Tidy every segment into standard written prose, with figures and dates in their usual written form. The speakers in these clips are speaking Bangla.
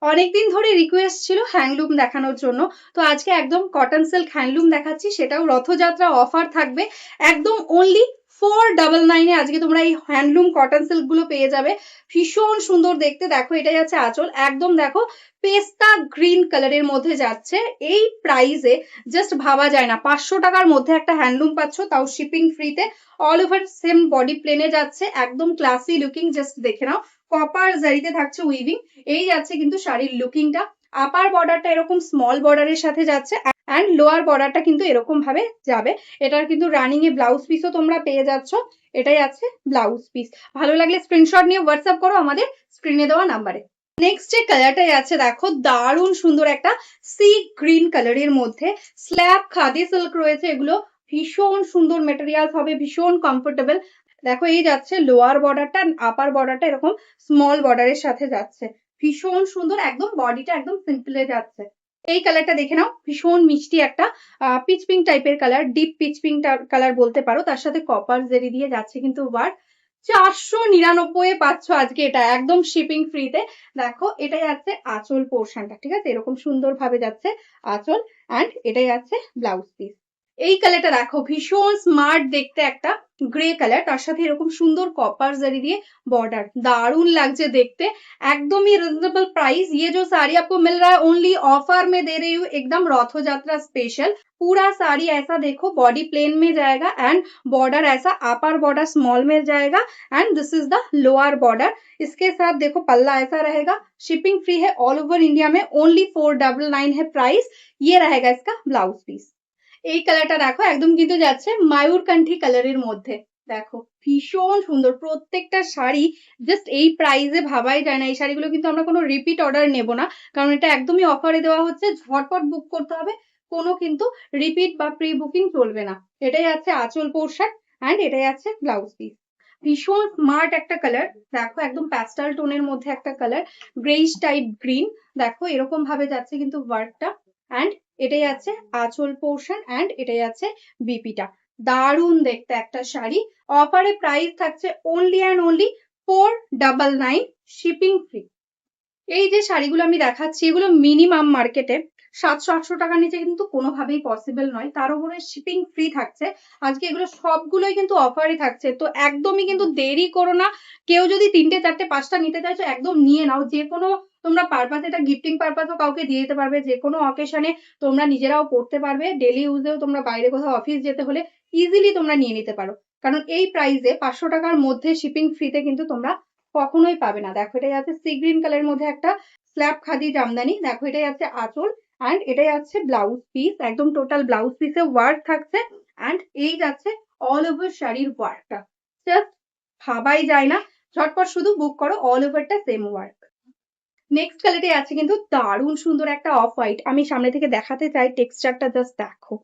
অনেকদিন ধরে রিকোয়েস্ট ছিল হ্যান্ডলুম দেখানোর জন্য। তো আজকে একদম কটন সিল্ক হ্যান্ডলুম দেখাচ্ছি, সেটাও রথযাত্রা অফার থাকবে। একদম অনলি 499 এ আজকে তোমরা এই হ্যান্ডলুম কটন সিল্ক গুলো পেয়ে যাবে। ভীষণ সুন্দর দেখতে, দেখো এটাই আছে আঁচল। একদম দেখো পেস্তা গ্রিন কালারের মধ্যে যাচ্ছে। এই প্রাইসে জাস্ট ভাবা যায় না, 500 টাকার মধ্যে একটা হ্যান্ডলুম পাচ্ছ, তাও শিপিং ফ্রিতে। অল ওভার সেম বডি প্লেনে যাচ্ছে, একদম ক্লাসি লুকিং। জাস্ট দেখে নাও, কপার জারিতে থাকছে উইভিং। এই যাচ্ছে কিন্তু শাড়ির লুকিংটা। আপার বর্ডারটা এরকম স্মল বর্ডারের সাথে যাচ্ছে, অ্যান্ড লোয়ার বর্ডারটা কিন্তু এরকম ভাবে যাবে। এটার কিন্তু রানিং এ ব্লাউজ পিসও তোমরা পেয়ে যাচ্ছ। এটাই আছে ব্লাউজ পিস। ভালো লাগলে স্ক্রিনশট নিয়ে হোয়াটসঅ্যাপ করো আমাদের স্ক্রিনে দেওয়া নাম্বারে। নেক্সট যে কালারটাই আছে দেখো, দারুণ সুন্দর একটা সি গ্রিন কালারের মধ্যে স্ল্যাব খাদি সিল্ক রয়েছে। এগুলো ভীষণ সুন্দর মেটেরিয়ালস হবে, ভীষণ কমফোর্টেবল। দেখো এই যাচ্ছে লোয়ার বর্ডারটা, আপার বর্ডারটা এরকম স্মল বর্ডারের সাথে যাচ্ছে। ভীষণ সুন্দর, একদম বডিটা একদম সিম্পলে যাচ্ছে। এই কালারটা দেখে নাও, ভীষণ মিষ্টি একটা পিচ পিঙ্ক টাইপের colour, deep pitch pink colour বলতে পারো। তার সাথে কপার জেরি দিয়ে যাচ্ছে কিন্তু ওয়ার্ক। 499 পাচ্ছ আজকে এটা একদম শিপিং ফ্রিতে। দেখো এটাই আছে আঁচল পোর্শনটা, ঠিক আছে, এরকম সুন্দর ভাবে যাচ্ছে আঁচল, অ্যান্ড এটাই আছে ব্লাউজ পিস। এই কালারটা দেখো, ভীষণ স্মার্ট দেখতে, একটা গ্রে কালার, তার সাথে এরকম সুন্দর কপার জারি দিয়ে बॉर्डर। दारुण লাগছে দেখতে, एकदम ही रिजनेबल प्राइस। ये जो साड़ी आपको मिल रहा है ओनली ऑफर में दे रही हूँ, एकदम रथ यात्रा स्पेशल। पूरा साड़ी ऐसा देखो बॉडी प्लेन में जाएगा, एंड बॉर्डर ऐसा अपर बॉर्डर स्मॉल में जाएगा, and this is the lower border. इसके साथ देखो पल्ला ऐसा रहेगा। शिपिंग फ्री है ऑल ओवर इंडिया में, ओनली 499 है प्राइस। ये रहेगा इसका ब्लाउज पीस। এই কালারটা দেখো, একদম কিন্তু যাচ্ছে মায়ূরকান্ঠী কালারের মধ্যে। দেখো ভীষণ সুন্দর প্রত্যেকটা শাড়ি, জাস্ট এই প্রাইসে ভাবাই যায় না। এই শাড়িগুলো কিন্তু আমরা কোনো রিপিট অর্ডার নেব না, কারণ এটা একদমই অফারে দেওয়া হচ্ছে, ঝটপট বুক করতে হবে। কোনো কিন্তু রিপিট বা প্রি বুকিং চলবে না। এটাই আছে আঁচল পোর্শন, অ্যান্ড এটাই আছে ব্লাউজ পিস। ভীষণ স্মার্ট একটা কালার, দেখো একদম প্যাস্টেল টোনের মধ্যে একটা কালার, গ্রেইশ টাইপ গ্রিন। দেখো এরকম ভাবে যাচ্ছে কিন্তু ওয়ার্কটা, অ্যান্ড এটাই আছে আঁচল পোর্শন, অ্যান্ড এটাই আছে বিপিটা। দারুণ দেখতে একটা শাড়ি। অফারে প্রাইস থাকছে only and only 499, shipping free. এই যে শাড়িগুলো আমি দেখাচ্ছি, এগুলো মিনিমাম মার্কেটে 700-800 টাকার নিচে কিন্তু কোনোভাবেই পসিবল নয়, তার উপরে শিপিং ফ্রি থাকছে। আজকে এগুলো সবগুলোই কিন্তু অফারই থাকছে, তো একদমই কিন্তু দেরি করো না। কেউ যদি 3টে 4টে 5টা নিতে চাইছো, একদম নিয়ে নাও। যে কোনো তোমরা পারপাস, এটা গিফটিং পারপাসও কাউকে দিয়ে দিতে পারবে, যে কোনো অকেশনে তোমরা নিজেরাও পড়তে পারবে, ডেলি ইউজেও তোমরা বাইরে কোথাও অফিস যেতে হলে ইজিলি তোমরা নিয়ে নিতে পারো। কারণ এই প্রাইসে 500 টাকার মধ্যে শিপিং ফ্রিতে কিন্তু তোমরা কখনোই পাবে না। দেখো এটাই আছে সি গ্রিন কালারের মধ্যে একটা স্ল্যাব খাদি জামদানি। দেখো এটাই আছে আঁচল, অ্যান্ড এটাই আছে ব্লাউজ পিস। একদম টোটাল ব্লাউজ পিসে ওয়ার্ক থাকছে, অ্যান্ড এই যাচ্ছে অল ওভার শাড়ির ওয়ার্কটা। জাস্ট ভাবাই যায় না। ঝটপট শুধু বুক করো, অল ওভারটা সেম ওয়ার্ক। নেক্সট কালারে আছে কিন্তু দারুণ সুন্দর একটা অফ হোয়াইট। আমি সামনে থেকে দেখাতে চাই, টেক্সচারটা জাস্ট দেখো,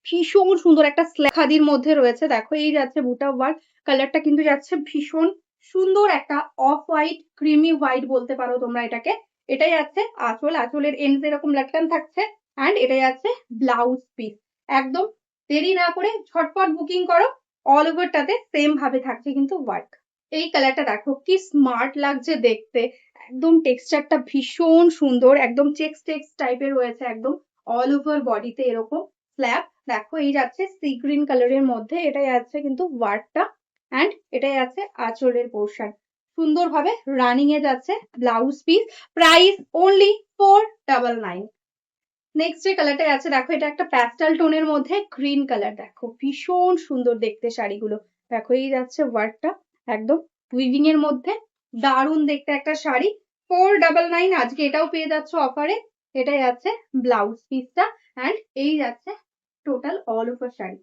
ভীষণ সুন্দর একটা স্ল্যাব খাদির মধ্যে রয়েছে। দেখো এই যাচ্ছে বুটা ওয়ার্ক, কালারটা কিন্তু যাচ্ছে ভীষণ সুন্দর একটা অফ হোয়াইট, ক্রিমি হোয়াইট বলতে পারো তোমরা এটাকে। এটাই আছে আঁচল, আঁচলের এন্ড এরকম লাটকান থাকছে, অ্যান্ড এটাই আছে ব্লাউজ পিস। একদম দেরি না করে ঝটপট বুকিং করো, অল ওভারটাতে সেম ভাবে থাকছে কিন্তু ওয়ার্ক। এই কালারটা দেখো কি স্মার্ট লাগছে দেখতে, একদম টেক্সচারটা ভীষণ সুন্দর, একদম চেক্স চেক্স টাইপের রয়েছে, একদম অল ওভার বডিতে এরকম স্ল্যাব। দেখো এই যাচ্ছে সি গ্রিন কালারের মধ্যে, এটাই আছে কিন্তু ওয়ার্কটা, অ্যান্ড এটাই আছে আঁচলের পোর্শন। সুন্দরভাবে রানিং এ যাচ্ছে blouse piece. Price only 499। Next যে কালারটা আছে দেখো, এটা একটা প্যাস্টেল টোনের মধ্যে গ্রিন কালার। দেখো ভীষণ সুন্দর দেখতে শাড়িগুলো। দেখো এই যাচ্ছে ওয়ার্কটা, একদম উইভিং এর মধ্যে, দারুণ দেখতে একটা শাড়ি। 499 আজকে এটাও পেয়ে যাচ্ছ অফারে। এটাই আছে ব্লাউজ পিসটা, অ্যান্ড এই যাচ্ছে টোটাল অল ওভার শাড়ি।